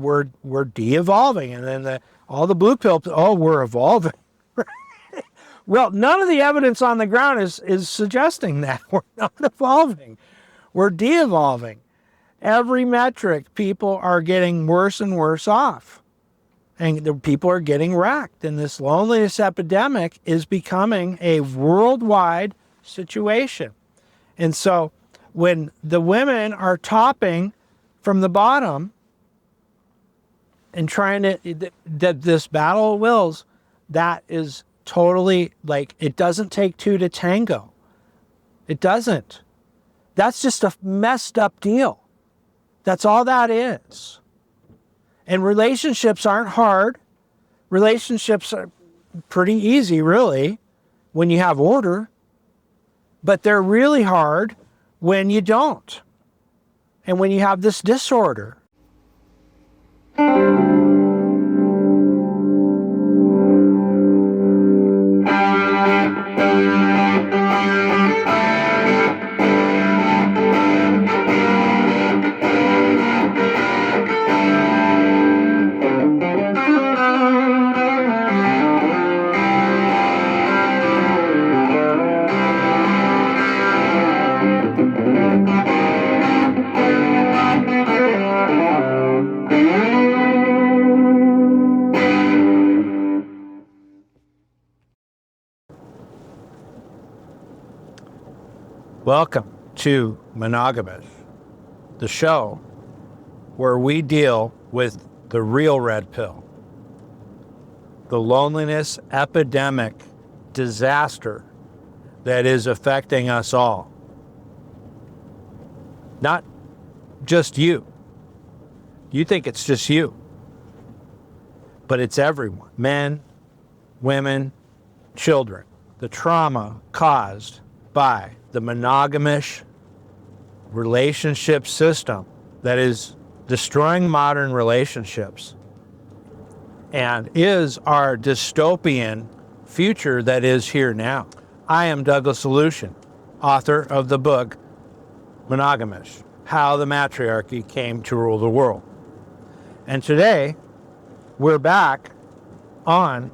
we're de-evolving. And then all the blue pill, oh, we're evolving. Well, none of the evidence on the ground is suggesting that. We're not evolving. We're de-evolving. Every metric, people are getting worse and worse off. And the people are getting wrecked. And this loneliness epidemic is becoming a worldwide situation. And so when the women are topping from the bottom and trying to, this battle of wills, that is totally like, it doesn't take two to tango. It doesn't. That's just a messed up deal. That's all that is. And relationships aren't hard. Relationships are pretty easy, really, when you have order. But they're really hard when you don't. And when you have this disorder. Welcome to Monogamish, the show where we deal with the real red pill, the loneliness epidemic disaster that is affecting us all. Not just you. You think it's just you, but it's everyone. Men, women, children. The trauma caused by the monogamish relationship system that is destroying modern relationships and is our dystopian future that is here now. I am Douglas Solution, author of the book Monogamish, How the Matriarchy Came to Rule the World. And today, we're back on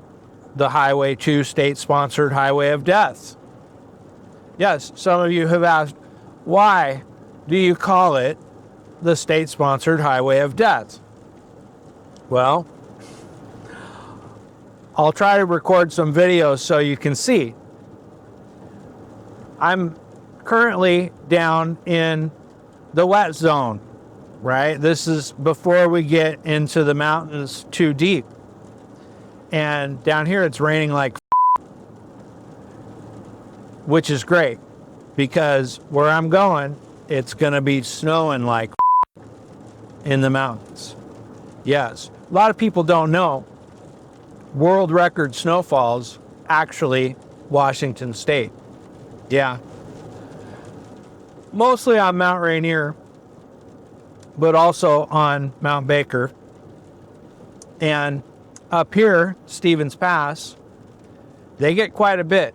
the Highway 2 state-sponsored Highway of Death. Yes, some of you have asked, why do you call it the state-sponsored Highway of Death? Well, I'll try to record some videos so you can see. I'm currently down in the wet zone, right? This is before we get into the mountains too deep. And down here it's raining like which is great because where I'm going, it's going to be snowing like in the mountains. Yes, a lot of people don't know world record snowfalls actually Washington State. Yeah. Mostly on Mount Rainier, but also on Mount Baker. And up here, Stevens Pass, they get quite a bit.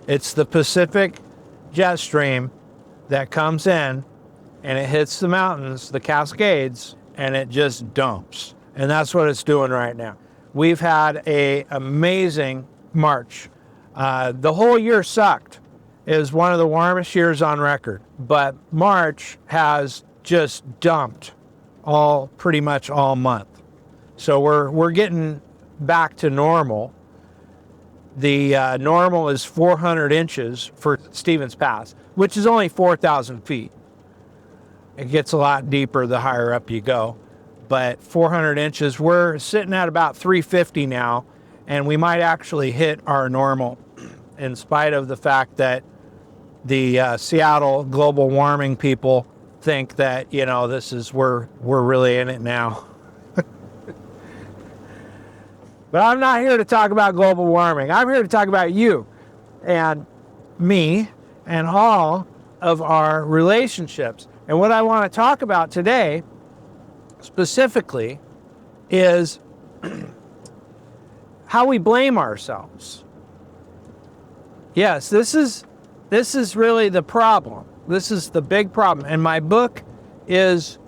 It's the Pacific jet stream that comes in and it hits the mountains, the Cascades, and it just dumps. And that's what it's doing right now. We've had an amazing March. The whole year sucked. It was one of the warmest years on record. But March has just dumped pretty much all month. So we're getting back to normal. The normal is 400 inches for Stevens Pass, which is only 4,000 feet. It gets a lot deeper the higher up you go. But 400 inches, we're sitting at about 350 now, and we might actually hit our normal in spite of the fact that the Seattle global warming people think that, you know, we're really in it now. But I'm not here to talk about global warming. I'm here to talk about you and me and all of our relationships. And what I want to talk about today specifically is how we blame ourselves. Yes, this is really the problem. This is the big problem. And my book is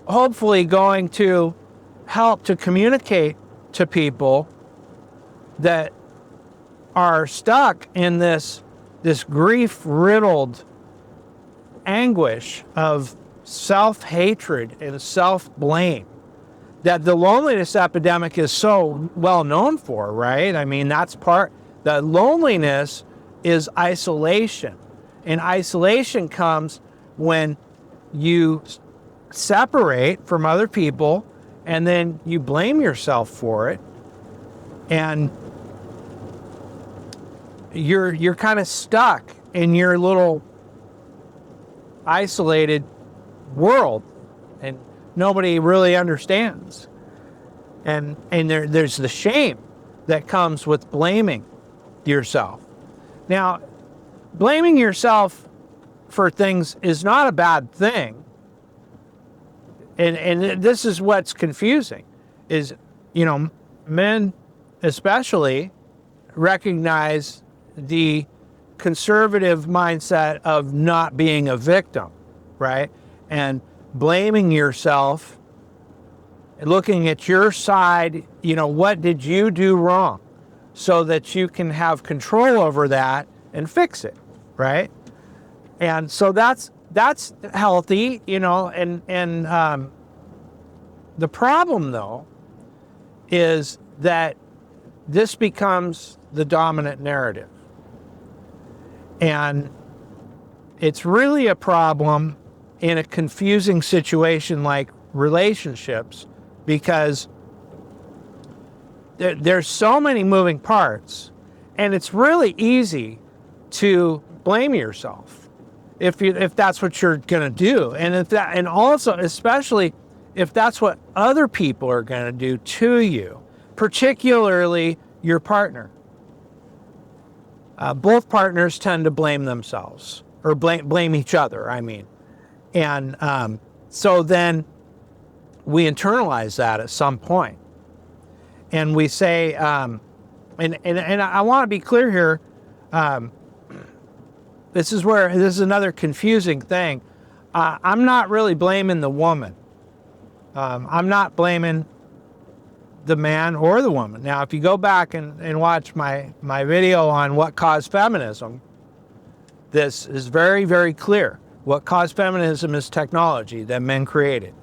hopefully going to help to communicate to people that are stuck in this grief-riddled anguish of self-hatred and self-blame that the loneliness epidemic is so well known for, right? I mean, that's part, the loneliness is isolation. And isolation comes when you separate from other people and then you blame yourself for it. And you're kind of stuck in your little isolated world and nobody really understands. And there's the shame that comes with blaming yourself. Now, blaming yourself for things is not a bad thing. And this is what's confusing is, you know, men especially recognize the conservative mindset of not being a victim, right? And blaming yourself, looking at your side, you know, what did you do wrong so that you can have control over that and fix it, right? And so that's healthy, you know, and the problem though is that this becomes the dominant narrative. And it's really a problem in a confusing situation like relationships because there's so many moving parts and it's really easy to blame yourself if that's what you're going to do. And also, especially if that's what other people are going to do to you, particularly your partner. Both partners tend to blame themselves or blame each other, I mean. And so then we internalize that at some point. And we say, and I want to be clear here, this is another confusing thing. I'm not really blaming the woman. I'm not blaming the man or the woman. Now, if you go back and watch my video on what caused feminism, this is very, very clear. What caused feminism is technology that men created.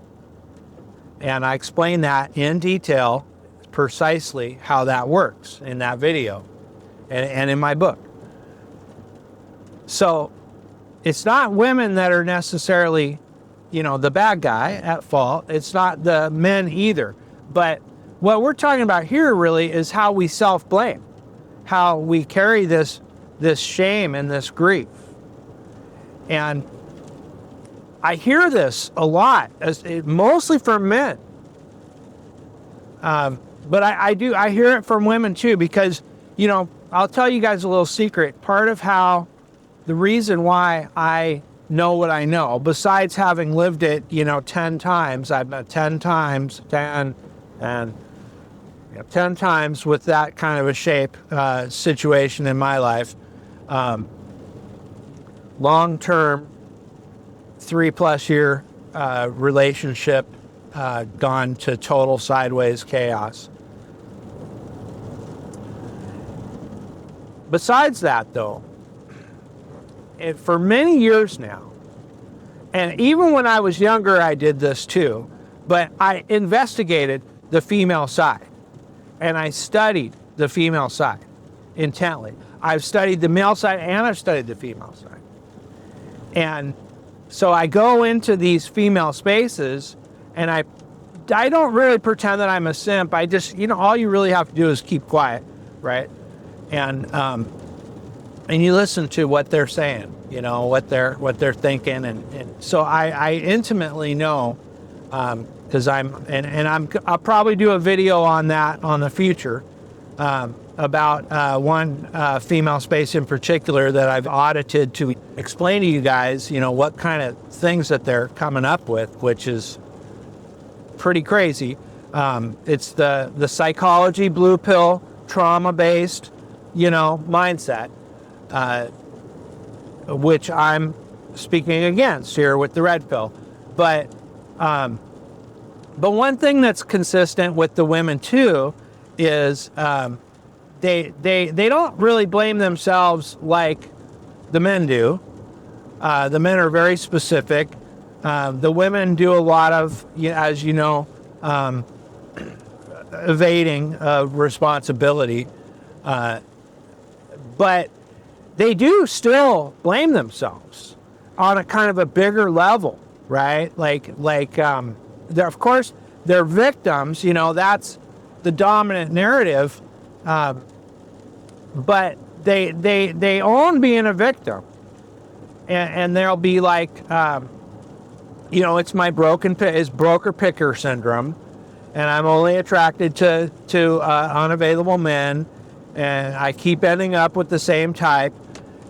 And I explain that in detail, precisely how that works in that video and in my book. So it's not women that are necessarily, you know, the bad guy at fault. It's not the men either. But what we're talking about here really is how we self-blame, how we carry this shame and this grief. And I hear this a lot, mostly from men. But I hear it from women too, because, you know, I'll tell you guys a little secret. Part of the reason why I know what I know, besides having lived it, you know, 10 times, I've met 10 times, 10 times with that kind of a shape situation in my life. Long-term, 3+ year relationship gone to total sideways chaos. Besides that, though, for many years now, and even when I was younger, I did this too, but I investigated the female side, and I studied the female side intently. I've studied the male side, and I've studied the female side. And so I go into these female spaces, and I don't really pretend that I'm a simp. I just, you know, all you really have to do is keep quiet, right? And you listen to what they're saying, you know, what they're thinking, and so I intimately know, because I'll probably do a video on that on the future, about one female space in particular that I've audited to explain to you guys, you know, what kind of things that they're coming up with, which is pretty crazy. It's the psychology blue pill, trauma-based, you know, mindset, which I'm speaking against here with the red pill. But But one thing that's consistent with the women too is they don't really blame themselves like the men do. The men are very specific. The women do a lot of, as you know, evading responsibility. But they do still blame themselves on a kind of a bigger level, right? They're, of course, they're victims, that's the dominant narrative. But they own being a victim. And they'll be like, it's my broker picker syndrome, and I'm only attracted to unavailable men, and I keep ending up with the same type,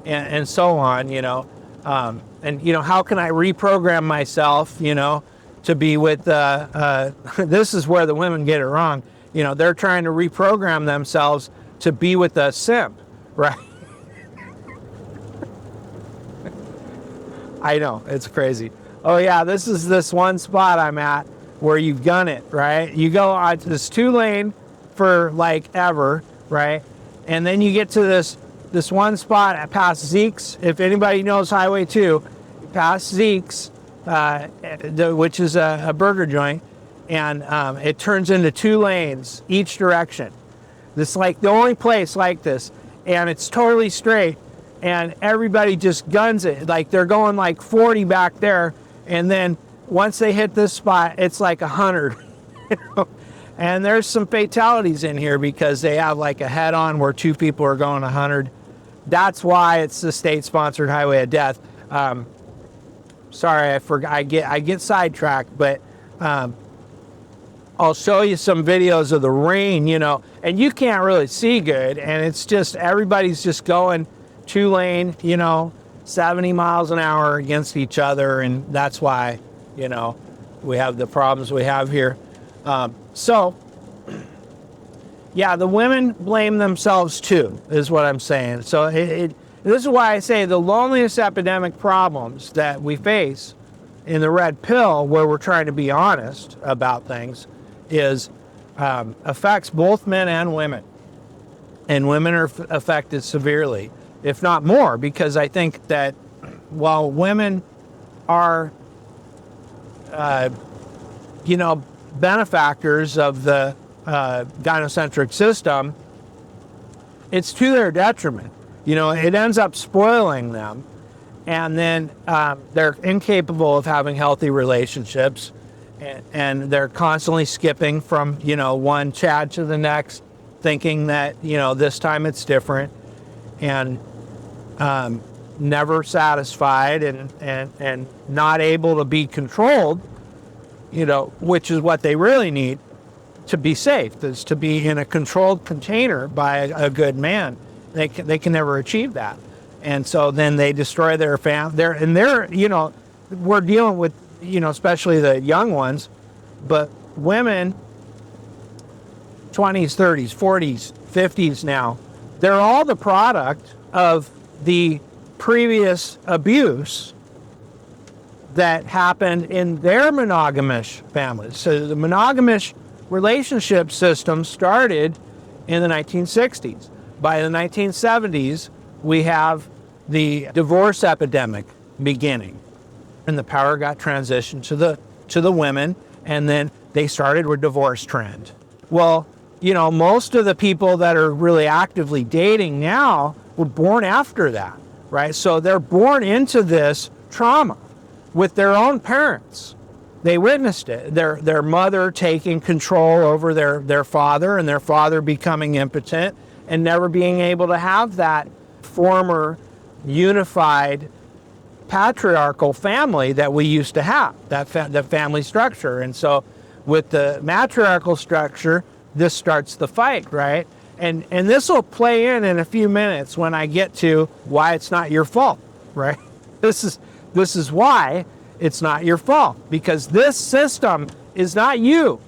and so on, and how can I reprogram myself, to be with this is where the women get it wrong. They're trying to reprogram themselves to be with a simp, right? I know, it's crazy. Oh yeah, this is this one spot I'm at where you've gun it, right? You go on this 2-lane for like ever, right? And then you get to this one spot past Zeke's. If anybody knows Highway 2, past Zeke's, which is a burger joint, and it turns into 2 lanes each direction. This is like the only place like this, and it's totally straight, and everybody just guns it. Like they're going like 40 back there, and then once they hit this spot, it's like 100. And there's some fatalities in here because they have like a head-on where 2 people are going 100. That's why it's the state-sponsored highway of death. Sorry, I forgot. I get sidetracked, but I'll show you some videos of the rain, and you can't really see good, and it's just everybody's just going 2-lane, 70 miles an hour against each other, and that's why, we have the problems we have here. So, yeah, the women blame themselves too, is what I'm saying. So this is why I say the loneliness epidemic problems that we face in the red pill, where we're trying to be honest about things, is affects both men and women. And women are affected severely, if not more, because I think that while women are, benefactors of the gynocentric system, it's to their detriment. It ends up spoiling them, and then they're incapable of having healthy relationships, and they're constantly skipping from, one Chad to the next, thinking that, this time it's different, and never satisfied, and not able to be controlled, which is what they really need to be safe, is to be in a controlled container by a good man. They can never achieve that. And so then they destroy their family. We're dealing with, especially the young ones, but women, 20s, 30s, 40s, 50s now, they're all the product of the previous abuse that happened in their monogamish families. So the monogamish relationship system started in the 1960s. By the 1970s, we have the divorce epidemic beginning, and the power got transitioned to the women, and then they started with divorce trend. Well, most of the people that are really actively dating now were born after that, right? So they're born into this trauma with their own parents. They witnessed it. Their mother taking control over their father, and their father becoming impotent and never being able to have that former unified patriarchal family that we used to have, the family structure. And so with the matriarchal structure, this starts the fight, right? And this will play in a few minutes when I get to why it's not your fault, right? This is why it's not your fault, because this system is not you.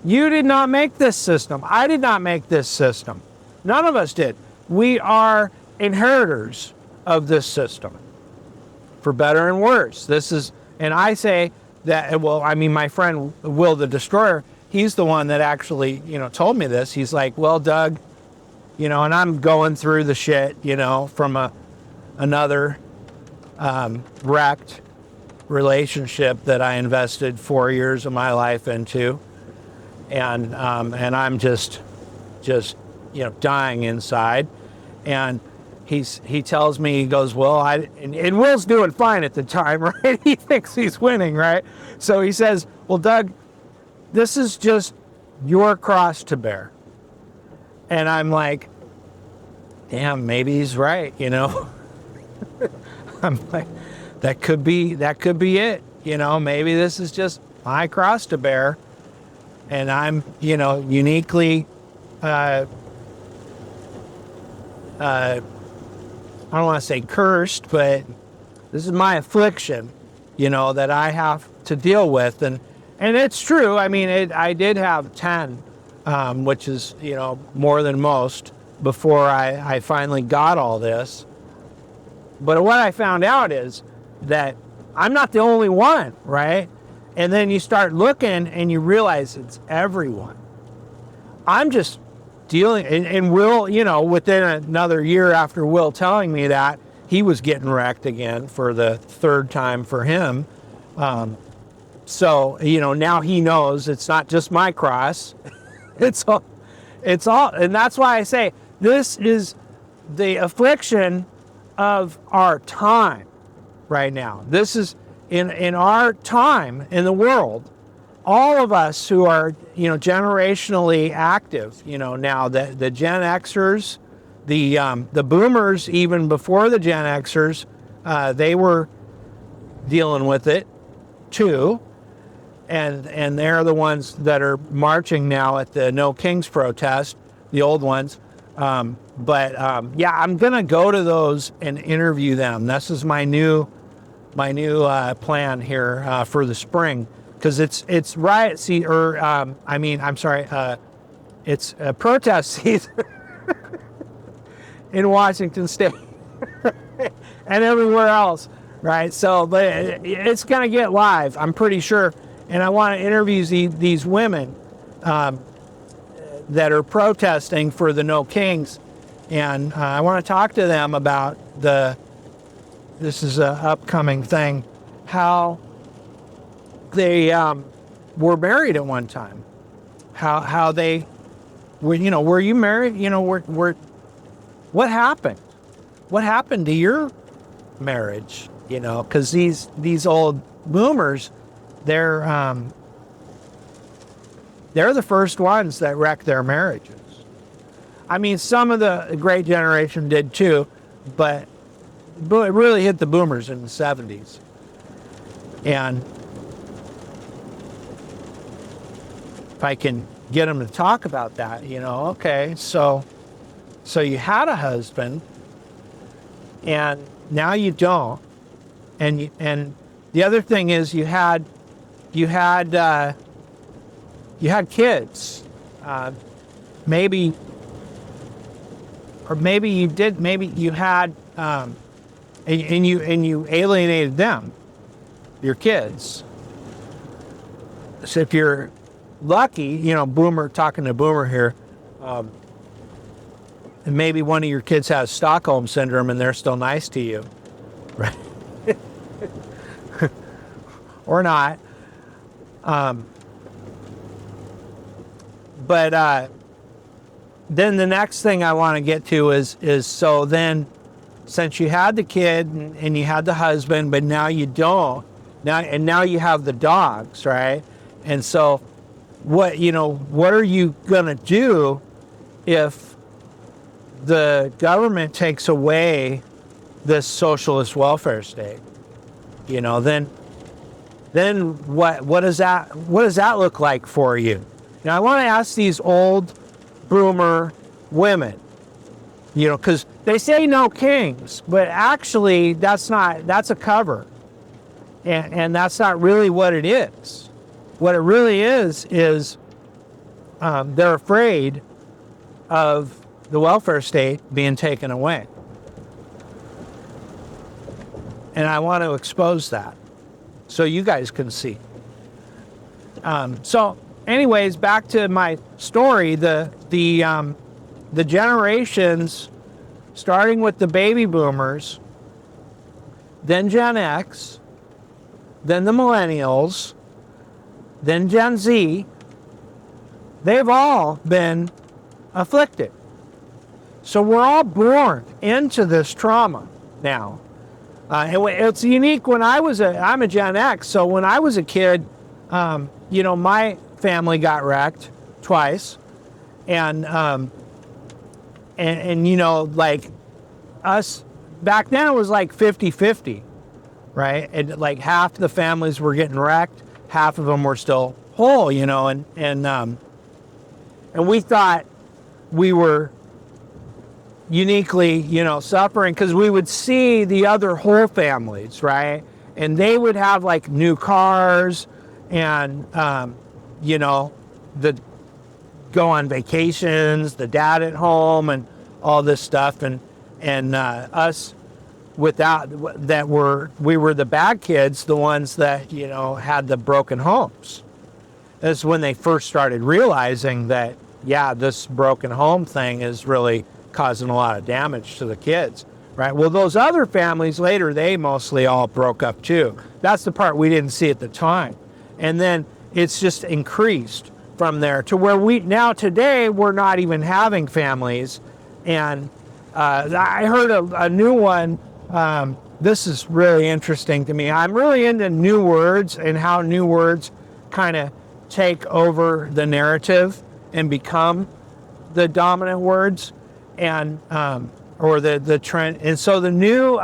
You did not make this system. I did not make this system. None of us did. We are inheritors of this system, for better and worse. And I say that, well, I mean, my friend Will the Destroyer, he's the one that actually, told me this. He's like, well, Doug, and I'm going through the shit, from another wrecked relationship that I invested 4 years of my life into. And I'm just dying inside. And he tells me, he goes, well, and Will's doing fine at the time, right? He thinks he's winning, right? So he says, well, Doug, this is just your cross to bear. And I'm like, damn, maybe he's right, I'm like, that could be it, maybe this is just my cross to bear. And I'm, uniquely, I don't want to say cursed, but this is my affliction, that I have to deal with. And it's true. I mean, I did have 10, which is, more than most before I finally got all this. But what I found out is that I'm not the only one, right? And then you start looking and you realize it's everyone. I'm just dealing, and Will, within another year after Will telling me that, he was getting wrecked again for the third time for him. So, now he knows it's not just my cross. It's all, and that's why I say this is the affliction of our time right now. This is in our time in the world. All of us who are, generationally active, now the Gen Xers, the boomers, even before the Gen Xers, they were dealing with it too. And they're the ones that are marching now at the No Kings protest, the old ones. Yeah, I'm going to go to those and interview them. This is my new plan here for the spring. Because it's riot season, it's protest season in Washington State and everywhere else, right? So, but it's going to get live, I'm pretty sure. And I want to interview these women that are protesting for the No Kings. And I want to talk to them about this is an upcoming thing, how they were married at one time, how they were, were you married? What happened? What happened to your marriage? Because these old boomers, they're the first ones that wrecked their marriages. I mean, some of the great generation did too, but it really hit the boomers in the 70s. And if I can get them to talk about that, okay, so you had a husband and now you don't. And the other thing is you had kids, maybe you did, maybe you had, and you alienated them, your kids. So if you're lucky, boomer, talking to boomer here, and maybe one of your kids has Stockholm syndrome and they're still nice to you, right? Or not. But then the next thing I want to get to is so then, since you had the kid and you had the husband, but now you don't, now you have the dogs, right? And so what are you gonna do if the government takes away this socialist welfare state? Then what does that look like for you? Now I want to ask these old boomer women, because they say no kings, but actually that's a cover, and that's not really what it is. What it really is they're afraid of the welfare state being taken away. And I want to expose that so you guys can see. So anyways, back to my story, the generations, starting with the baby boomers, then Gen X, then the millennials, then Gen Z, they've all been afflicted. So we're all born into this trauma now. It's unique. I'm a Gen X, so when I was a kid, my family got wrecked twice, and like us back then, it was like 50-50, right? And like half the families were getting wrecked, half of them were still whole, and we thought we were uniquely, suffering, because we would see the other whole families, right? And they would have like new cars and, go on vacations, the dad at home and all this stuff. And us without that we were the bad kids, the ones that, had the broken homes. That's when they first started realizing that, this broken home thing is really causing a lot of damage to the kids, right? Well, those other families later, they mostly all broke up too. That's the part we didn't see at the time. And then it's just increased from there to where today, we're not even having families. And I heard a new one. This is really interesting to me. I'm really into new words and how new words kind of take over the narrative and become the dominant words. And or the trend. And so the new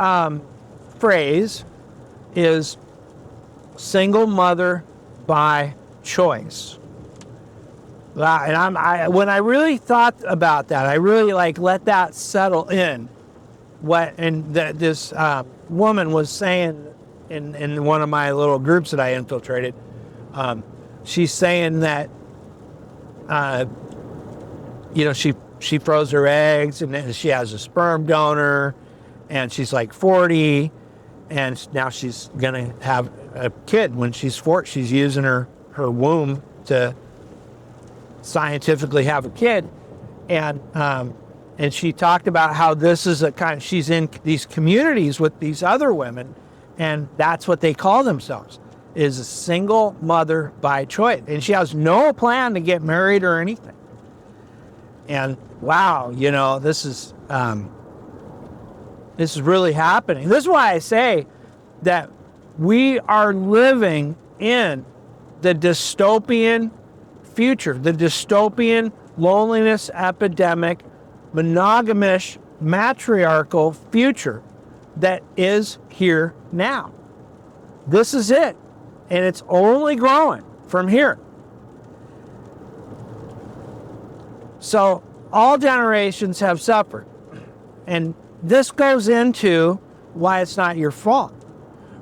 phrase is single mother by choice. And when I really thought about that, I really let that settle in. This woman was saying in one of my little groups that I infiltrated. She's saying that she froze her eggs, and then she has a sperm donor, and she's like 40, and now she's gonna have a kid when she's 40. She's using her womb to scientifically have a kid, and she talked about how this is she's in these communities with these other women, and that's what they call themselves, is a single mother by choice, and she has no plan to get married or anything. And wow, this is really happening. This is why I say that we are living in the dystopian future, the dystopian loneliness epidemic, monogamish, matriarchal future that is here now. This is it, and it's only growing from here. So all generations have suffered. And this goes into why it's not your fault.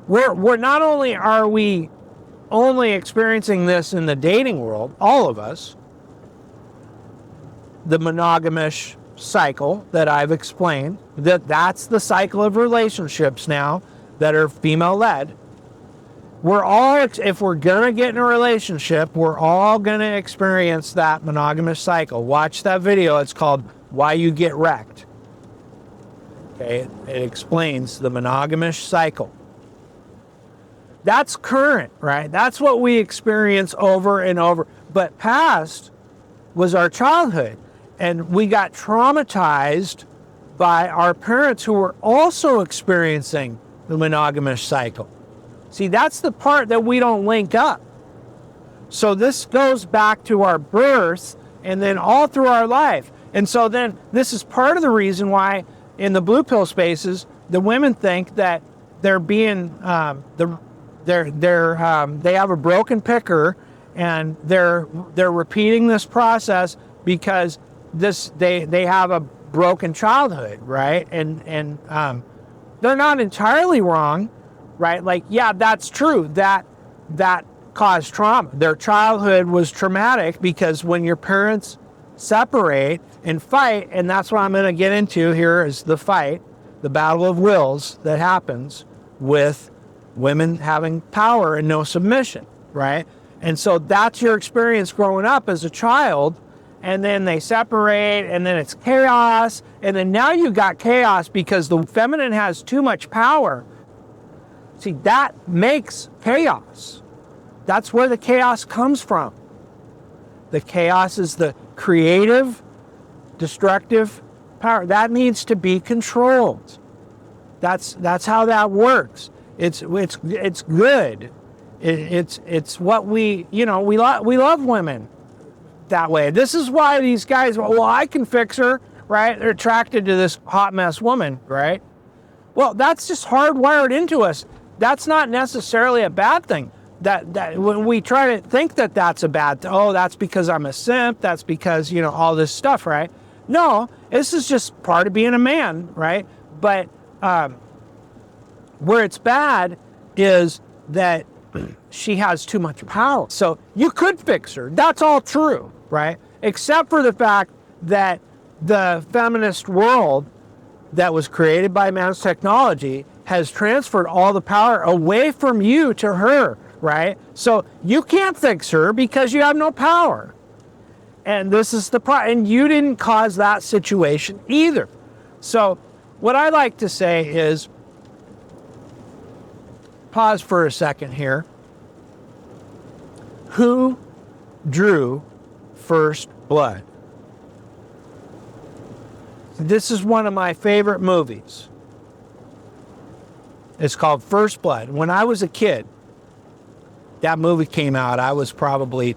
We're not only are we only experiencing this in the dating world, all of us, the monogamish cycle that I've explained, that's the cycle of relationships now that are female-led. We're all, if we're going to get in a relationship, we're all going to experience that monogamish cycle. Watch that video. It's called Why You Get Wrecked. Okay, it explains the monogamish cycle. That's current, right? That's what we experience over and over. But past was our childhood. And we got traumatized by our parents who were also experiencing the monogamish cycle. See, that's the part that we don't link up. So this goes back to our birth and then all through our life. And so then this is part of the reason why in the blue pill spaces, the women think that they're being, they have a broken picker, and they're repeating this process because they have a broken childhood, right? And they're not entirely wrong. Right? Like, yeah, that's true. That caused trauma. Their childhood was traumatic because when your parents separate and fight, and that's what I'm going to get into here is the fight, the battle of wills that happens with women having power and no submission, right? And so that's your experience growing up as a child. And then they separate, and then it's chaos. And then now you got chaos because the feminine has too much power. See, that makes chaos. That's where the chaos comes from. The chaos is the creative, destructive power. That needs to be controlled. That's how that works. It's good. It's what we love women that way. This is why these guys, well, I can fix her, right? They're attracted to this hot mess woman, right? Well, that's just hardwired into us. That's not necessarily a bad thing. That when we try to think that that's a bad thing, oh, that's because I'm a simp, that's because, all this stuff, right? No, this is just part of being a man, right? But where it's bad is that she has too much power. So you could fix her. That's all true, right? Except for the fact that the feminist world that was created by man's technology has transferred all the power away from you to her, right? So you can't fix her because you have no power. And this is the problem. And you didn't cause that situation either. So what I like to say is, pause for a second here. Who drew first blood? This is one of my favorite movies. It's called First Blood. When I was a kid, that movie came out. I was probably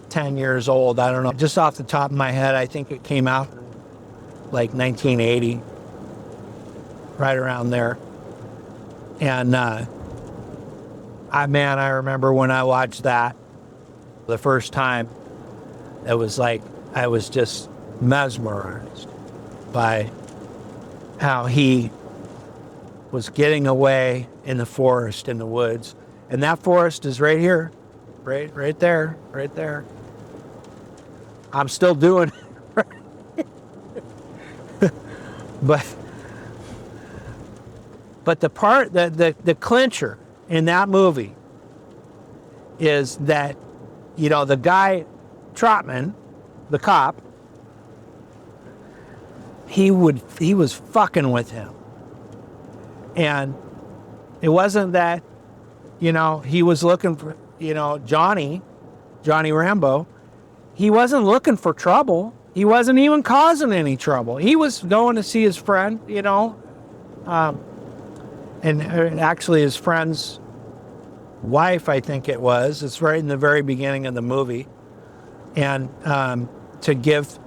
10 years old. I don't know. Just off the top of my head, I think it came out like 1980, right around there. And I remember when I watched that the first time, it was like I was just mesmerized by how he was getting away in the forest, in the woods. And that forest is right here, right there. I'm still doing it. But the part, the clincher in that movie is that, the guy, Trotman, the cop, he was fucking with him. And it wasn't that, he was looking for, Johnny Rambo. He wasn't looking for trouble. He wasn't even causing any trouble. He was going to see his friend, and actually his friend's wife, I think it was. It's right in the very beginning of the movie. And to give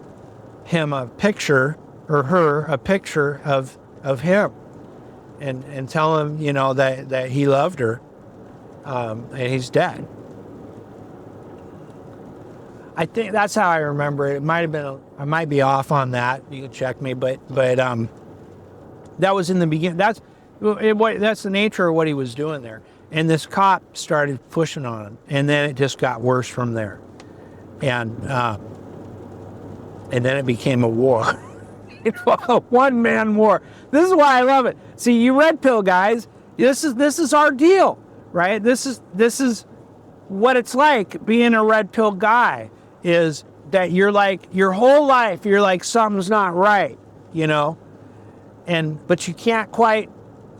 him a picture, or her a picture of him, and tell him, that he loved her, and he's dead. I think that's how I remember it. It might have been, I might be off on that. You can check me, but that was in the beginning. That's the nature of what he was doing there. And this cop started pushing on him, and then it just got worse from there. And then it became a war. A one-man war. This is why I love it. See, you red pill guys, this is our deal, right? This is what it's like being a red pill guy, is that you're like, your whole life you're like, something's not right, but you can't quite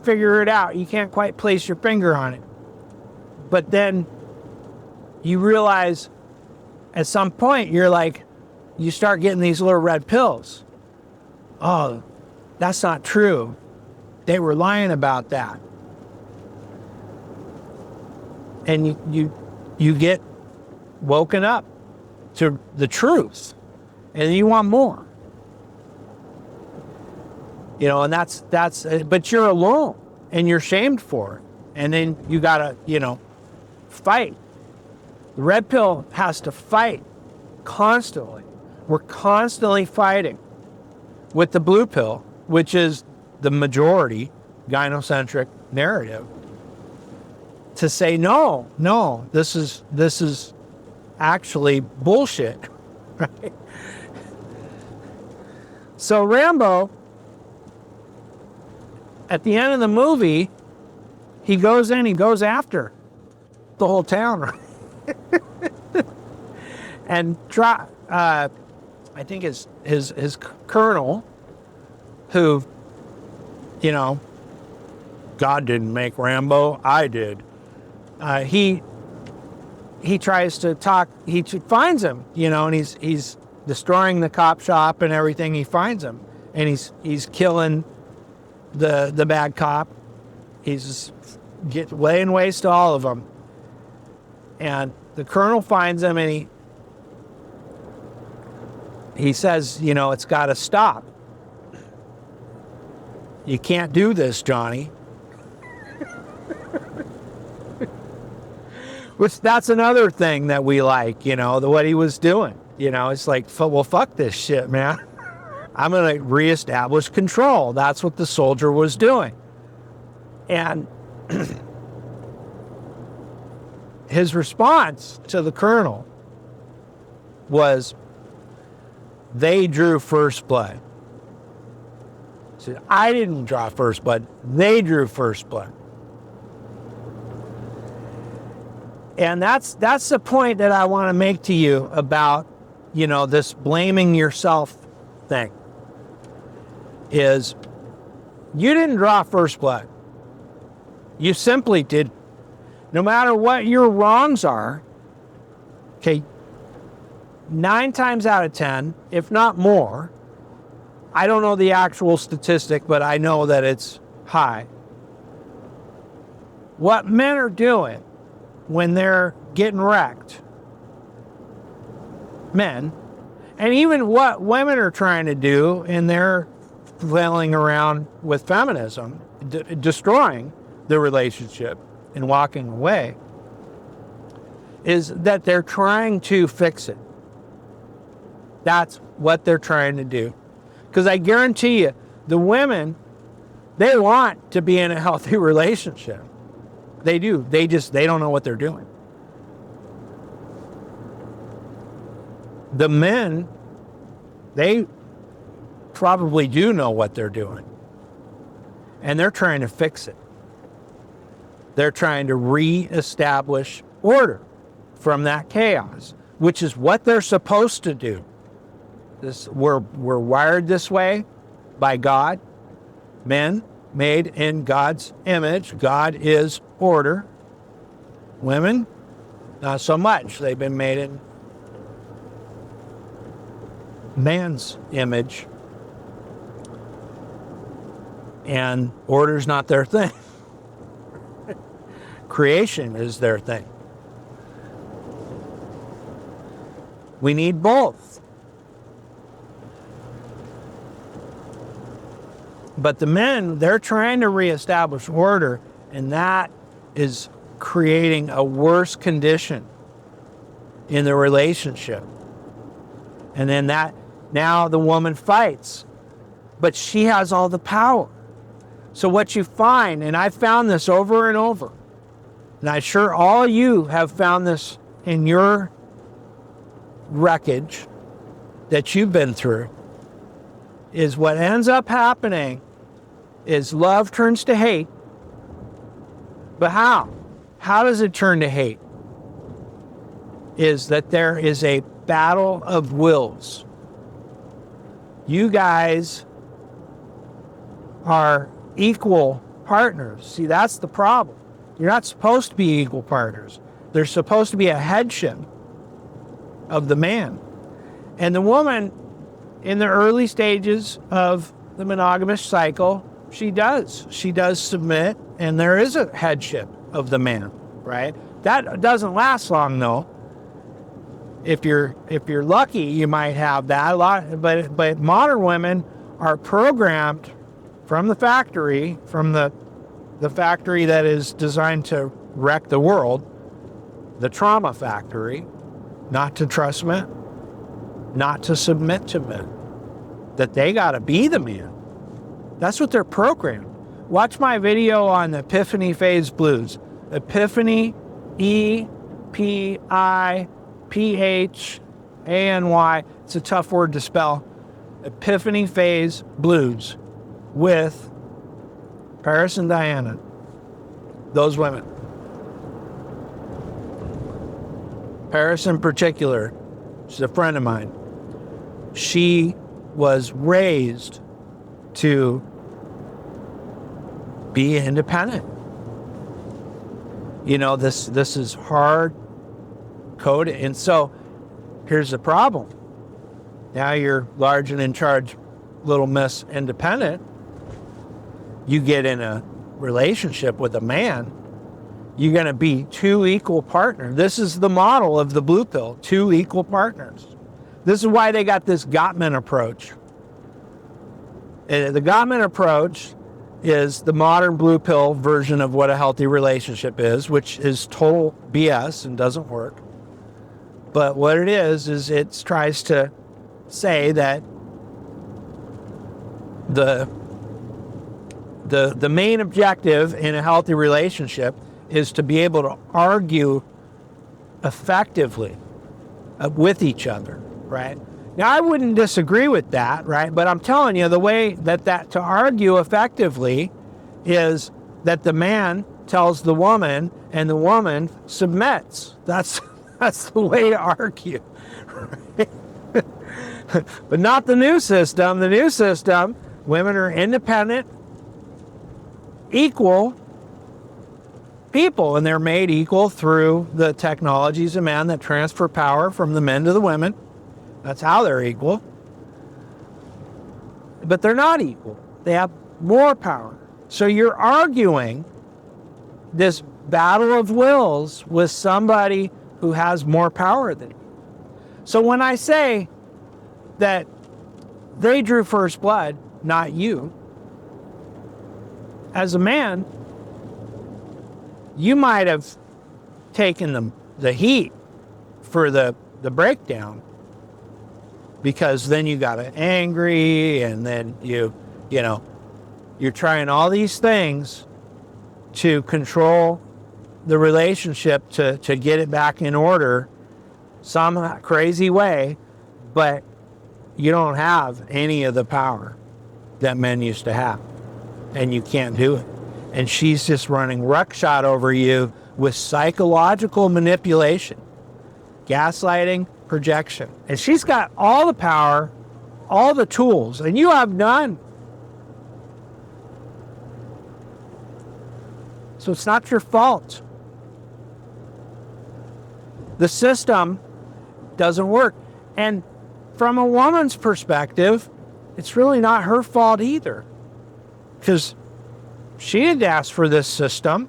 figure it out. You can't quite place your finger on it. But then you realize at some point you're like, you start getting these little red pills. Oh, that's not true. They were lying about that. And you get woken up to the truth, and you want more. And that's, but you're alone, and you're shamed for it. And then you gotta, fight. The red pill has to fight constantly. We're constantly fighting with the blue pill, which is the majority gynocentric narrative, to say, no, this is actually bullshit, right? So Rambo, at the end of the movie, he goes after the whole town, right? And I think his colonel, who, you know, God didn't make Rambo, I did. He tries to talk. He finds him, you know, and he's destroying the cop shop and everything. He finds him, and he's killing the bad cop. He's laying waste to all of them. And the colonel finds him, and he says, you know, it's got to stop. You can't do this, Johnny. Which, that's another thing that we like, you know, what he was doing. You know, it's like, well, fuck this shit, man. I'm going to reestablish control. That's what the soldier was doing. And his response to the colonel was, they drew first blood. He said, I didn't draw first blood. They drew first blood. And that's the point that I want to make to you about, you know, this blaming yourself thing. Is you didn't draw first blood. You simply did. No matter what your wrongs are, okay, 9 times out of 10, if not more, I don't know the actual statistic, but I know that it's high. What men are doing when they're getting wrecked, men, and even what women are trying to do in their flailing around with feminism, destroying the relationship and walking away, is that they're trying to fix it. That's what they're trying to do. Because I guarantee you, the women, they want to be in a healthy relationship. They do. They don't know what they're doing. The men, they probably do know what they're doing. And they're trying to fix it. They're trying to reestablish order from that chaos, which is what they're supposed to do. We're wired this way by God. Men made in God's image. God is order. Women, not so much. They've been made in man's image. And order's not their thing. Creation is their thing. We need both. But the men, they're trying to reestablish order, and that is creating a worse condition in the relationship. And then now the woman fights, but she has all the power. So what you find, and I've found this over and over, and I'm sure all you have found this in your wreckage that you've been through, is what ends up happening is love turns to hate. But how? How does it turn to hate? Is that there is a battle of wills. You guys are equal partners. See, that's the problem. You're not supposed to be equal partners. There's supposed to be a headship of the man. And the woman, in the early stages of the monogamish cycle, she does submit, and there is a headship of the man, right? That doesn't last long, though. If you're lucky, you might have that a lot, but modern women are programmed from the factory, from the factory that is designed to wreck the world, the trauma factory, not to trust men, not to submit to men, that they got to be the man. That's what they're programmed. Watch my video on the Epiphany Phase Blues. Epiphany, E-P-I-P-H-A-N-Y. It's a tough word to spell. Epiphany Phase Blues with Paris and Diana. Those women. Paris in particular, she's a friend of mine. She was raised to be independent. You know, this is hard coded. And so here's the problem. Now you're large and in charge, little Miss Independent. You get in a relationship with a man, you're going to be two equal partners. This is the model of the blue pill, two equal partners. This is why they got this Gottman approach. The Gottman approach is the modern blue pill version of what a healthy relationship is, which is total BS and doesn't work. But what it is it tries to say that the main objective in a healthy relationship is to be able to argue effectively with each other, right? Now, I wouldn't disagree with that, right? But I'm telling you, the way that to argue effectively is that the man tells the woman and the woman submits. That's the way to argue, right? But not the new system. The new system, women are independent, equal people, and they're made equal through the technologies of man that transfer power from the men to the women. That's how they're equal. But they're not equal. They have more power. So you're arguing this battle of wills with somebody who has more power than you. So when I say that they drew first blood, not you, as a man, you might have taken the heat for the breakdown, because then you got angry, and then you're trying all these things to control the relationship to get it back in order some crazy way, but you don't have any of the power that men used to have, and you can't do it. And she's just running ruckshot over you with psychological manipulation, gaslighting, projection. And she's got all the power, all the tools, and you have none. So it's not your fault. The system doesn't work. And from a woman's perspective, it's really not her fault either, because she didn't ask for this system,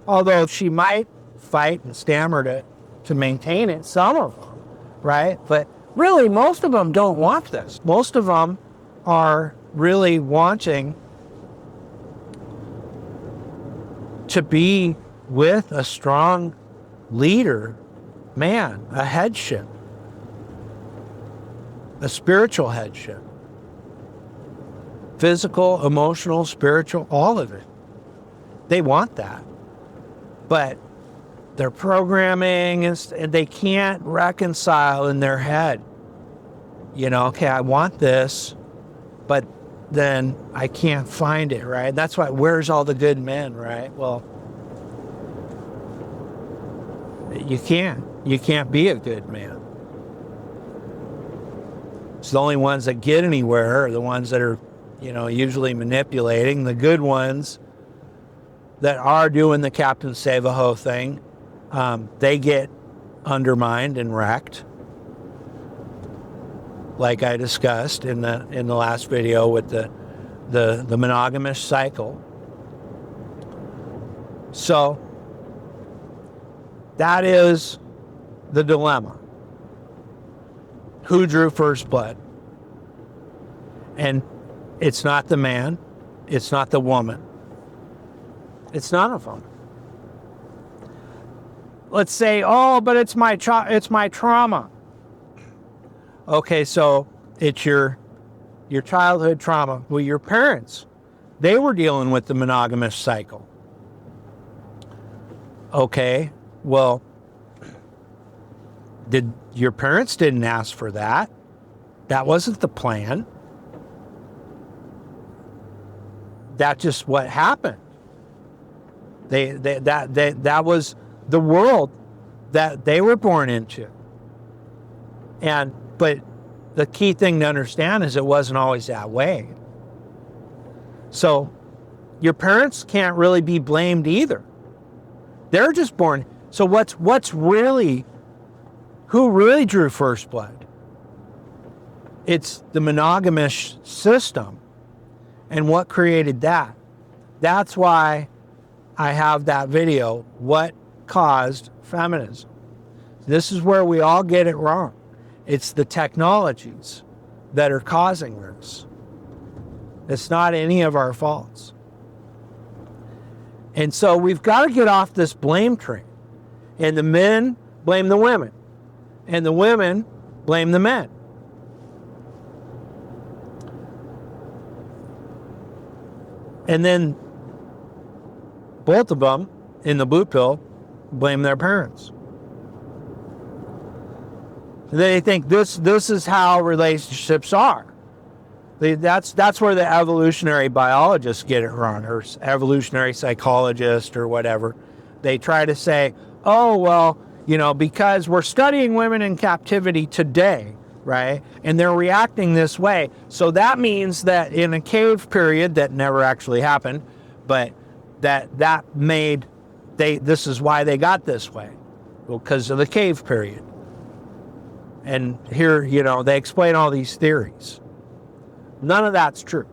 although she might fight and stammer to maintain it, some of them, right? But really, most of them don't want this. Most of them are really wanting to be with a strong leader, man, a headship, a spiritual headship. Physical, emotional, spiritual, all of it. They want that. But their programming and they can't reconcile in their head. Okay, I want this, but then I can't find it, right? That's why, where's all the good men, right? Well, you can't be a good man. It's the only ones that get anywhere are the ones that are, usually manipulating. The good ones that are doing the Captain Save-A-Ho thing, they get undermined and wrecked, like I discussed in the last video with the monogamish cycle. So that is the dilemma. Who drew first blood? And it's not the man, it's not the woman. It's none of them. Let's say, but it's my trauma. Okay, so it's your childhood trauma. Well, your parents, they were dealing with the monogamish cycle. Okay, well, your parents didn't ask for that. That wasn't the plan. That's just what happened. That was the world that they were born into. But the key thing to understand is it wasn't always that way. So your parents can't really be blamed either. They're just born. So who really drew first blood? It's the monogamish system. And what created that? That's why I have that video, What Caused Feminism? This is where we all get it wrong. It's the technologies that are causing this. It's not any of our faults. And so we've got to get off this blame train. And the men blame the women. And the women blame the men. And then both of them in the blue pill blame their parents. They think this is how relationships are. That's where the evolutionary biologists get it wrong, or evolutionary psychologists or whatever. They try to say, oh, well, because we're studying women in captivity today, right? And they're reacting this way. So that means that in a cave period that never actually happened, but that made, this is why they got this way. Well, because of the cave period. And here, they explain all these theories. None of that's true.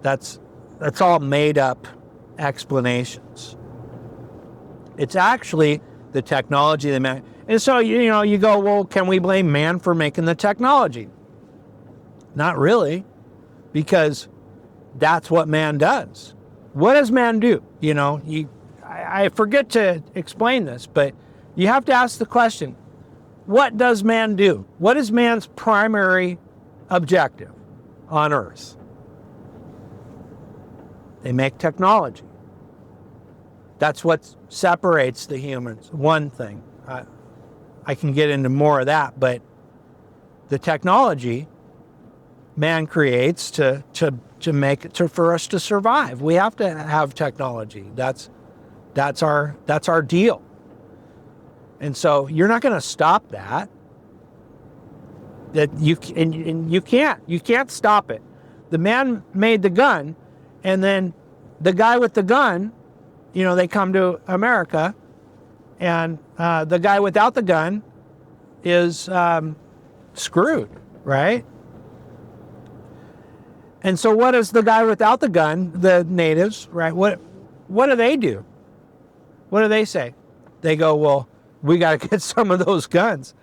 That's all made up explanations. It's actually the technology they made. And so, you go, well, can we blame man for making the technology? Not really, because that's what man does. What does man do? I forget to explain this, but you have to ask the question, what does man do? What is man's primary objective on Earth? They make technology. That's what separates the humans. One thing. I can get into more of that, but the technology man creates to make it for us to survive. We have to have technology. That's our deal. And so you're not going to stop that. You can't stop it. The man made the gun, and then the guy with the gun, they come to America, and the guy without the gun is screwed, right? And so what does the guy without the gun, the natives, right? What do they do? What do they say? They go, well, we got to get some of those guns.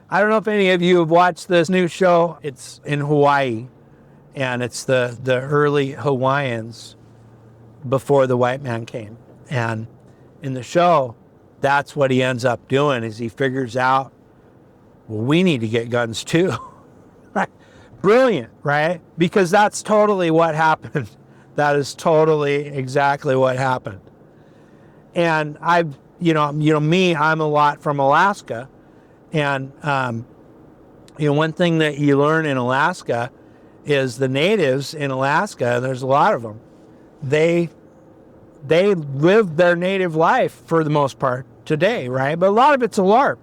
I don't know if any of you have watched this new show. It's in Hawaii, and it's the early Hawaiians before the white man came. And in the show, that's what he ends up doing, is he figures out, well, we need to get guns too. Right? Brilliant, right? Because that's totally what happened. That is totally exactly what happened. And I'm a lot from Alaska. And, one thing that you learn in Alaska is the natives in Alaska, there's a lot of them, they live their native life for the most part today, right? But a lot of it's a LARP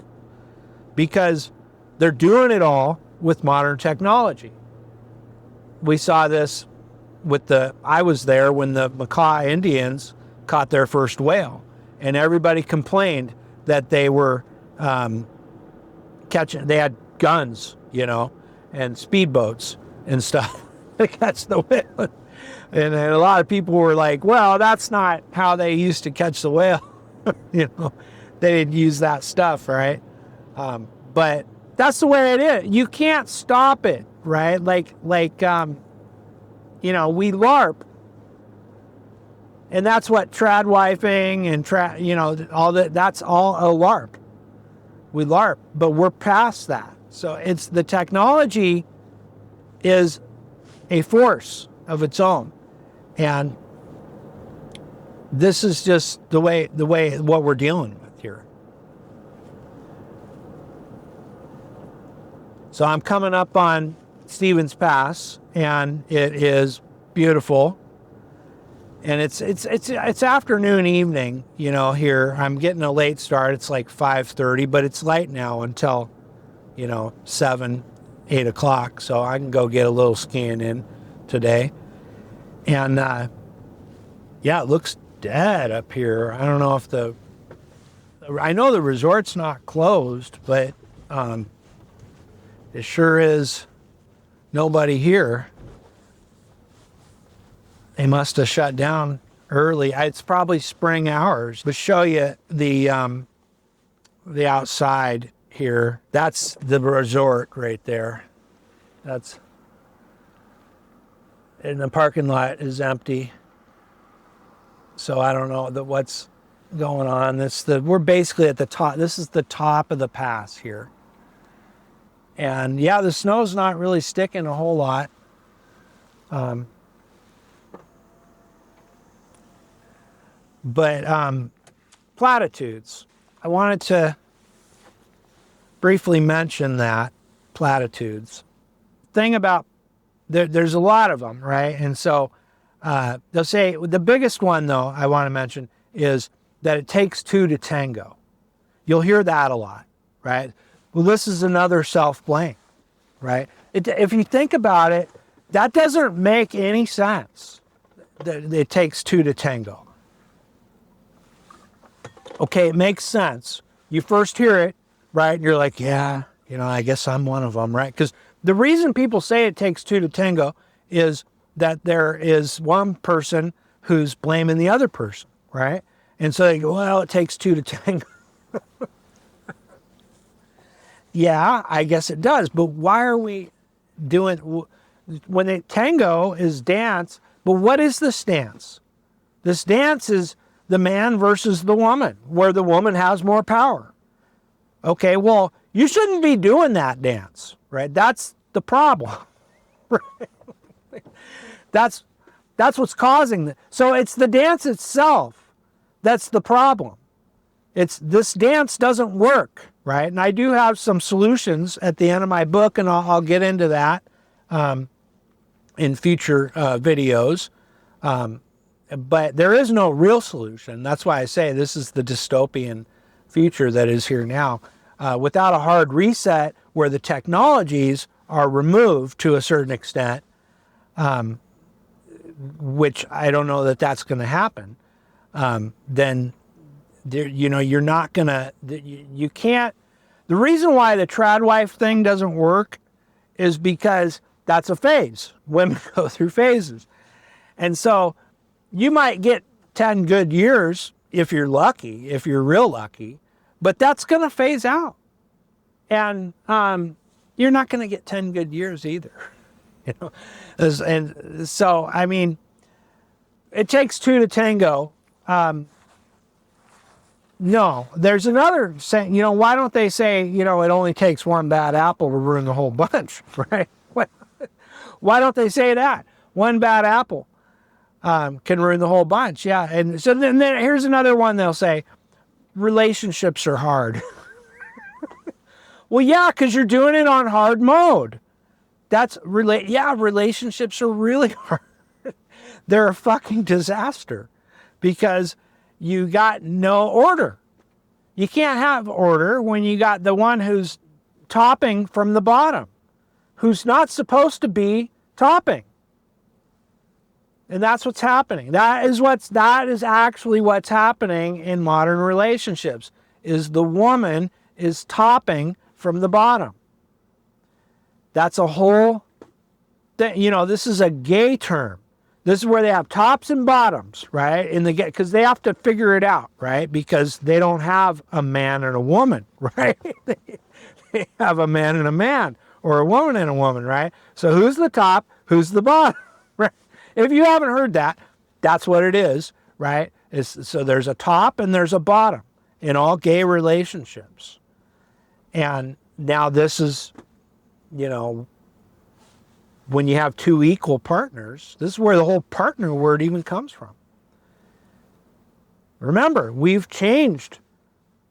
because they're doing it all with modern technology. We saw this I was there when the Macaw Indians caught their first whale, and everybody complained that they were they had guns, and speedboats and stuff to catch the whale. And a lot of people were like, well, that's not how they used to catch the whale. They didn't use that stuff, right? But that's the way it is. You can't stop it, right? Like we LARP. And that's what tradwifing and all that's all a LARP. We LARP, but we're past that. So it's the technology is a force of its own. And this is just the way what we're dealing with here. So I'm coming up on Stevens Pass, and it is beautiful. And it's afternoon, evening, you know, here. I'm getting a late start. It's like 5:30, but it's light now until, you know, 7, 8 o'clock. So I can go get a little skiing in today. And yeah, it looks dead up here. I don't know if I know the resort's not closed, but it sure is nobody here. They must have shut down early. It's probably spring hours. But show you the outside here. That's the resort right there. And the parking lot is empty. So I don't know what's going on. We're basically at the top. This is the top of the pass here. And yeah, the snow's not really sticking a whole lot. But Platitudes. I wanted to briefly mention that. Platitudes. Thing about, there's a lot of them, right? And so they'll say, the biggest one though I want to mention is that it takes two to tango. You'll hear that a lot, right? Well, this is another self-blame, right? If you think about it, that doesn't make any sense. That it takes two to tango. Okay, it makes sense. You first hear it, right? And you're like, yeah, you know, I guess I'm one of them, right? Because the reason people say it takes two to tango is that there is one person who's blaming the other person, right? And so they go, well, it takes two to tango. Yeah, I guess it does. But why are we doing, when tango is dance, but what is this dance? This dance is the man versus the woman, where the woman has more power. Okay, well, you shouldn't be doing that dance, right? That's the problem. Right? That's what's causing it. So it's the dance itself that's the problem. It's this dance doesn't work, right? And I do have some solutions at the end of my book, and I'll get into that in future videos. But there is no real solution. That's why I say this is the dystopian future that is here now. Without a hard reset where the technologies are removed to a certain extent, which I don't know that that's going to happen, then there, you know, you're not going to, you can't, the reason why the trad wife thing doesn't work is because that's a phase. Women go through phases. And so you might get 10 good years if you're lucky, if you're real lucky, but that's going to phase out. And you're not going to get 10 good years either. You know? And so, I mean, it takes two to tango. No, there's another saying, you know, why don't they say, you know, it only takes one bad apple to ruin the whole bunch, right? Why don't they say that? One bad apple can ruin the whole bunch. Yeah. And so then here's another one they'll say, relationships are hard. Well, yeah, because you're doing it on hard mode. Relationships are really hard. They're a fucking disaster because you got no order. You can't have order when you got the one who's topping from the bottom, who's not supposed to be topping. And that's what's happening. That is actually what's happening in modern relationships, is the woman is topping from the bottom. That's a whole thing. You know, this is a gay term. This is where they have tops and bottoms, right? Because they have to figure it out, right? Because they don't have a man and a woman, right? They have a man and a man, or a woman and a woman, right? So who's the top? Who's the bottom? Right? If you haven't heard that, that's what it is, right? So there's a top and there's a bottom in all gay relationships. And now this is, you know, when you have two equal partners, this is where the whole partner word even comes from. Remember, we've changed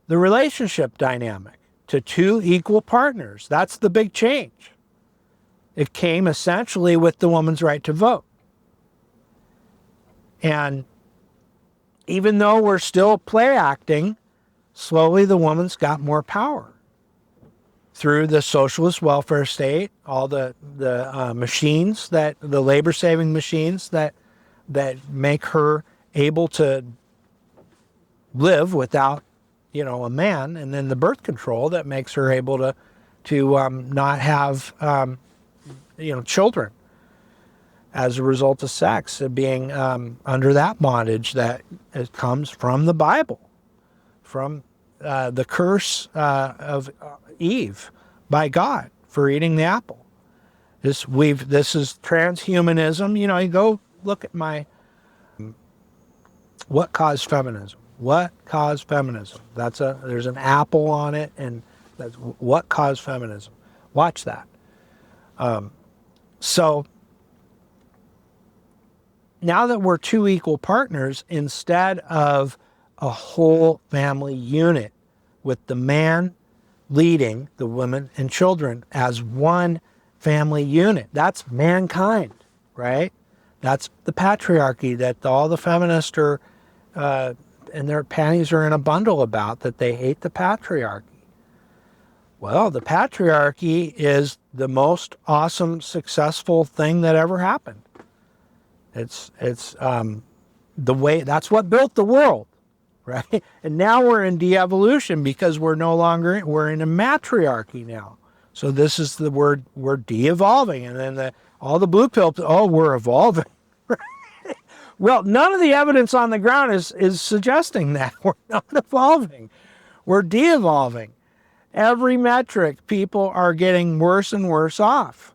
the relationship dynamic to two equal partners. That's the big change. It came essentially with the woman's right to vote. And even though we're still play acting, slowly the woman's got more power through the socialist welfare state, all the machines, that the labor-saving machines that make her able to live without, a man, and then the birth control that makes her able to not have children as a result of sex, being under that bondage that it comes from the Bible, from the curse of Eve by God for eating the apple. This is transhumanism. You go look at my What Caused Feminism? What Caused Feminism? There's an apple on it, and that's What Caused Feminism. Watch that. So now that we're two equal partners, instead of a whole family unit with the man leading the women and children as one family unit, that's mankind, right? That's the patriarchy that all the feminists are, and their panties are in a bundle about, that they hate the patriarchy. Well, the patriarchy is the most awesome, successful thing that ever happened. It's the way, that's what built the world, right? And now we're in de-evolution because we're in a matriarchy now. So this is the word, we're de-evolving. And then all the blue pill, we're evolving. Well, none of the evidence on the ground is suggesting that. We're not evolving. We're de-evolving. Every metric, people are getting worse and worse off.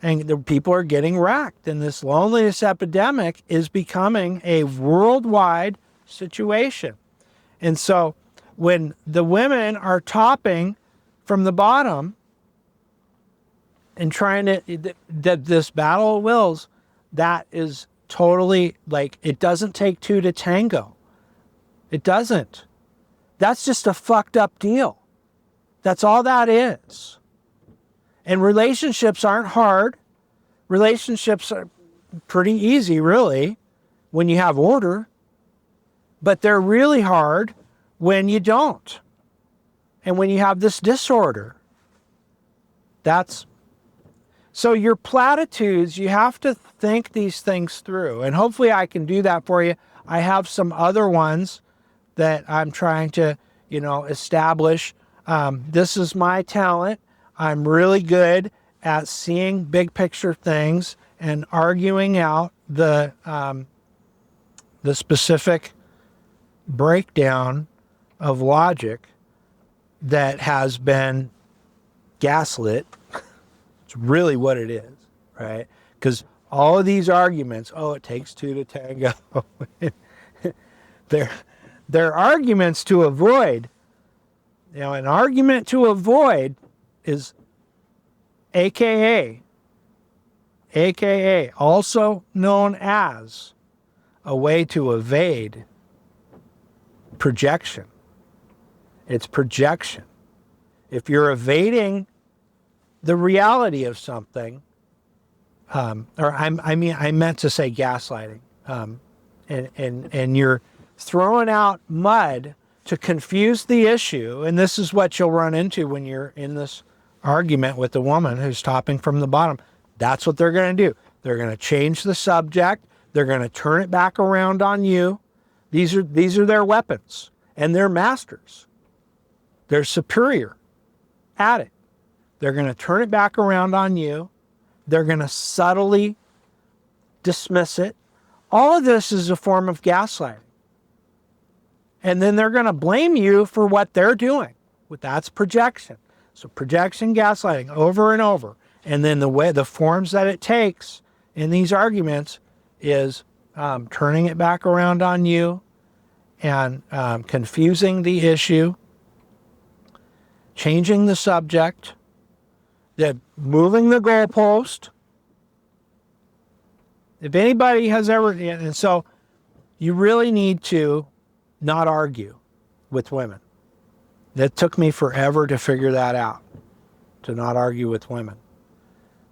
And the people are getting wrecked. And this loneliness epidemic is becoming a worldwide situation. And so when the women are topping from the bottom and trying to, this battle of wills, that is totally, like, it doesn't take two to tango. It doesn't. That's just a fucked up deal. That's all that is. And relationships aren't hard. Relationships are pretty easy, really, when you have order. But they're really hard when you don't. And when you have this disorder. So your platitudes, you have to think these things through. And hopefully I can do that for you. I have some other ones that I'm trying to, establish. This is my talent. I'm really good at seeing big picture things and arguing out the specific breakdown of logic that has been gaslit. It's really what it is, right? Because all of these arguments, it takes two to tango. They're arguments to avoid. An argument to avoid is AKA, also known as a way to evade projection. It's projection. If you're evading the reality of something, I meant to say gaslighting, and you're throwing out mud to confuse the issue, and this is what you'll run into when you're in this argument with the woman who's topping from the bottom. That's what they're going to do. They're going to change the subject. They're going to turn it back around on you. These are their weapons, and they're masters. They're superior at it. They're going to turn it back around on you. They're going to subtly dismiss it. All of this is a form of gaslighting. And then they're going to blame you for what they're doing. That's projection. So projection, gaslighting, over and over. And then the forms that it takes in these arguments is turning it back around on you and confusing the issue, changing the subject, moving the goalpost. If anybody has ever, and so you really need to not argue with women. It took me forever to figure that out, to not argue with women.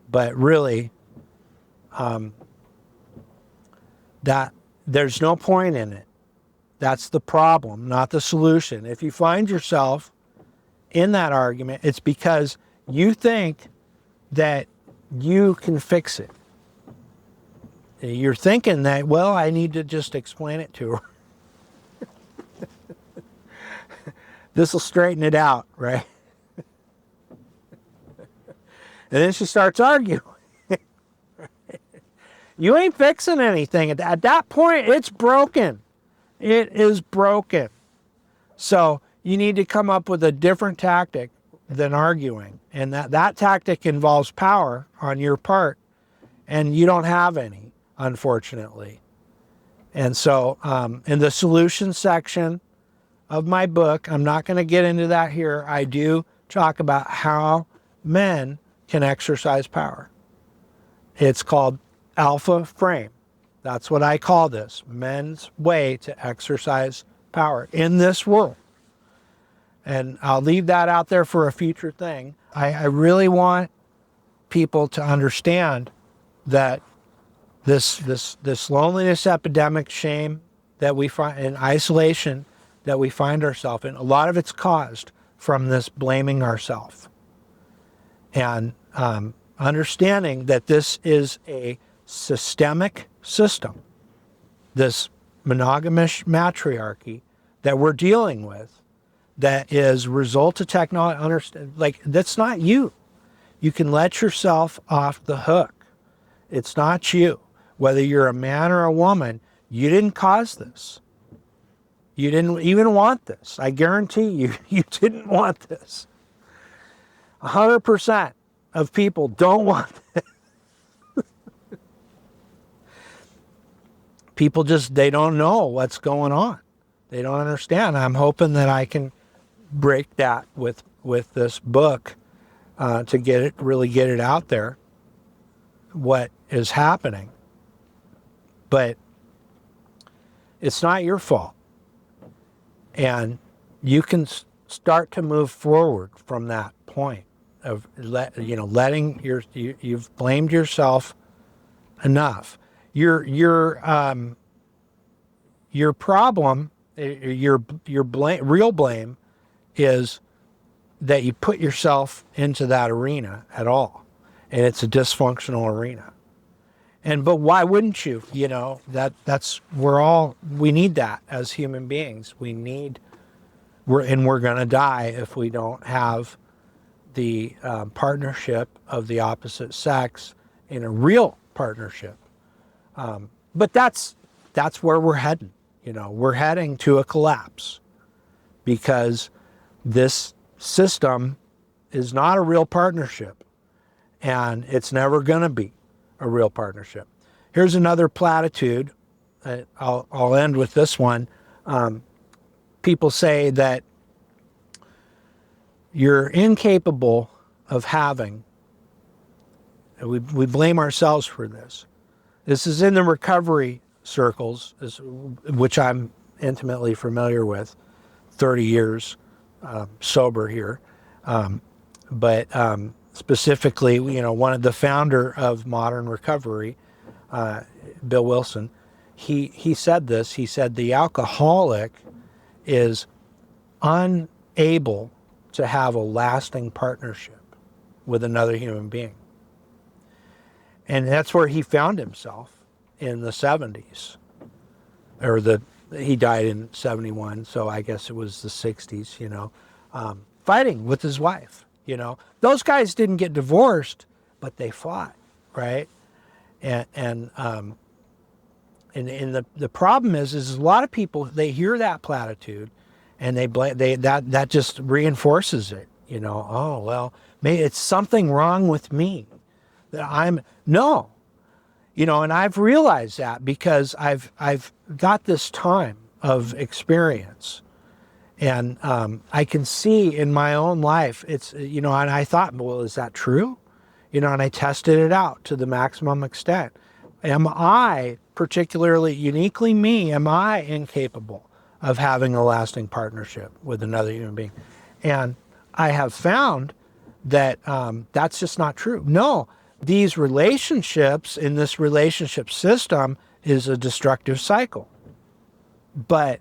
But really, that there's no point in it. That's the problem, not the solution. If you find yourself in that argument, it's because you think that you can fix it. You're thinking that, well, I need to just explain it to her. This will straighten it out, right? And then she starts arguing. You ain't fixing anything. At that point, it's broken. It is broken. So you need to come up with a different tactic than arguing. And that tactic involves power on your part. And you don't have any, unfortunately. And so in the solution section of my book, I'm not going to get into that here. I do talk about how men can exercise power. It's called Alpha Frame. That's what I call this, men's way to exercise power in this world. And I'll leave that out there for a future thing. I really want people to understand that this loneliness epidemic, shame that we find, and isolation that we find ourselves in, a lot of it's caused from this blaming ourselves. And understanding that this is a systemic system, this monogamish matriarchy that we're dealing with, that is result of technology. Understand, like, that's not you. You can let yourself off the hook. It's not you. Whether you're a man or a woman, you didn't cause this. You didn't even want this. I guarantee you, you didn't want this. 100% of people don't want this. People just, they don't know what's going on. They don't understand. I'm hoping that I can break that with this book to really get it out there, what is happening. But it's not your fault. And you can start to move forward from that point of letting you've blamed yourself enough. Your problem, your real blame, is that you put yourself into that arena at all, and it's a dysfunctional arena. But why wouldn't you? We need that as human beings. We're going to die if we don't have the partnership of the opposite sex in a real partnership. But that's where we're heading. We're heading to a collapse because this system is not a real partnership, and it's never going to be a real partnership. Here's another platitude. I'll end with this one. People say that you're incapable of having. We blame ourselves for this. This is in the recovery circles, which I'm intimately familiar with, 30 years sober here. But specifically, one of the founder of modern recovery, Bill Wilson, he said this. He said the alcoholic is unable to have a lasting partnership with another human being. And that's where he found himself in the 70s. He died in 71, so I guess it was the 60s, fighting with his wife. Those guys didn't get divorced, but they fought, right? And the problem is a lot of people, they hear that platitude and that just reinforces it. Oh, well, maybe it's something wrong with me. And I've realized that because I've got this time of experience, and I can see in my own life, it's, and I thought, well, is that true? And I tested it out to the maximum extent. Am I, particularly uniquely me, am I incapable of having a lasting partnership with another human being? And I have found that that's just not true. No, these relationships in this relationship system is a destructive cycle. But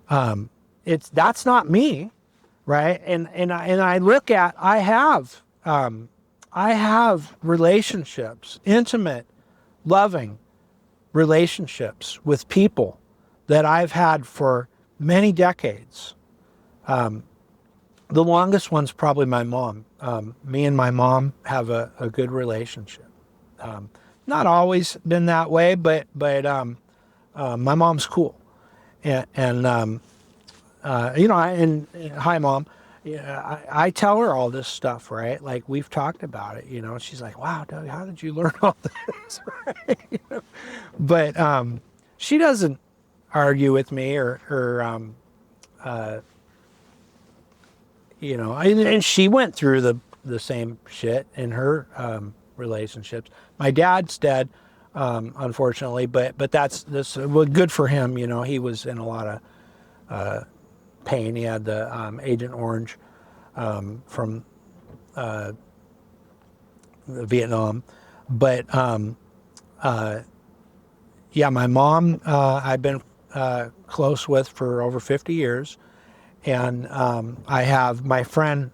that's not me, right? And I look at, I have relationships, intimate, loving relationships with people that I've had for many decades. The longest one's probably my mom. Me and my mom have a good relationship. Not always been that way, but my mom's cool. And hi, Mom. Yeah, I tell her all this stuff, right? Like, we've talked about it, She's like, wow, Doug, how did you learn all this, right? But she doesn't argue with me and she went through the same shit in her relationships. My dad's dead, unfortunately, but good for him. He was in a lot of pain. He had the Agent Orange from Vietnam. But yeah, my mom I've been close with for over 50 years. And I have my friend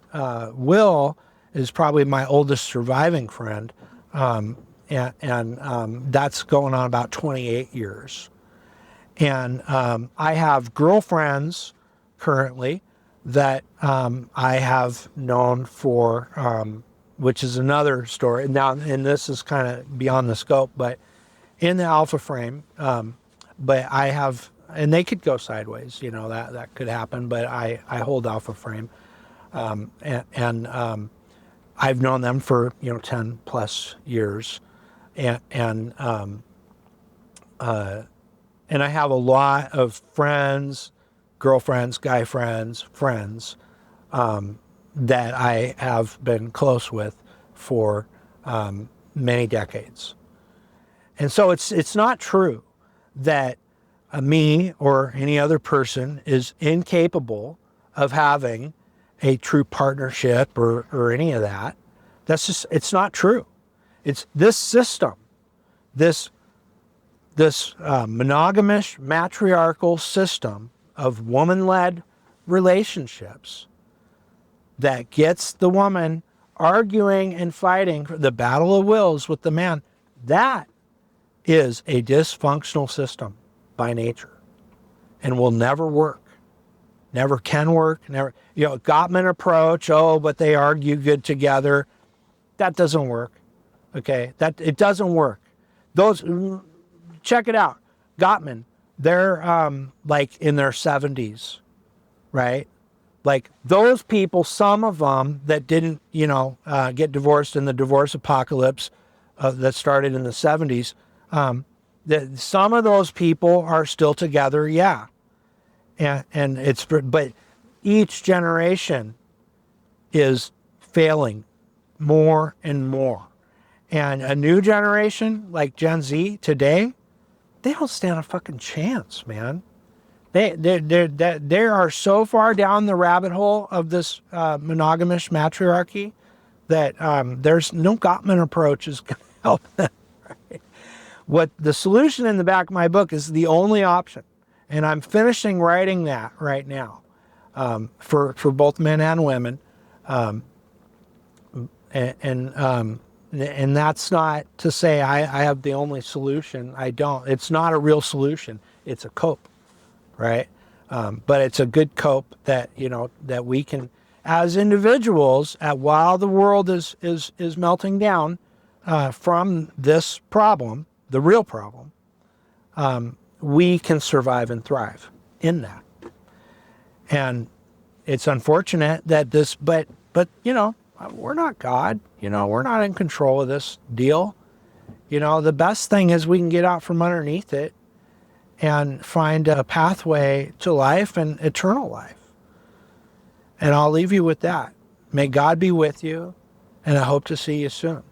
Will is probably my oldest surviving friend. And that's going on about 28 years. And I have girlfriends currently that I have known for, which is another story. Now, and this is kind of beyond the scope, but in the alpha frame, but I have, and they could go sideways, that could happen, but I hold alpha frame. And I've known them for, 10 plus years. And I have a lot of friends, girlfriends, guy friends, that I have been close with for many decades. And so it's not true that me or any other person is incapable of having a true partnership or any of that. It's not true. It's this system, this monogamish, matriarchal system of woman-led relationships that gets the woman arguing and fighting for the battle of wills with the man. That is a dysfunctional system by nature and will never work. Never can work. Never, Gottman approach, but they argue good together. That doesn't work. Okay? It doesn't work. Check it out. Gottman, they're like in their 70s, right? Like those people, some of them that didn't, get divorced in the divorce apocalypse that started in the 70s, some of those people are still together, yeah. And but each generation is failing more and more. And a new generation like Gen Z today, they don't stand a fucking chance, man. They are so far down the rabbit hole of this monogamish matriarchy that there's no Gottman approach is going to help them. Right? What the solution in the back of my book is the only option, and I'm finishing writing that right now for both men and women, and that's not to say I have the only solution. I don't. It's not a real solution. It's a cope. Right? But it's a good cope that, that we can, as individuals, while the world is melting down from this problem, the real problem, we can survive and thrive in that. And it's unfortunate that but we're not God, we're not in control of this deal. The best thing is we can get out from underneath it and find a pathway to life and eternal life. And I'll leave you with that. May God be with you, and I hope to see you soon.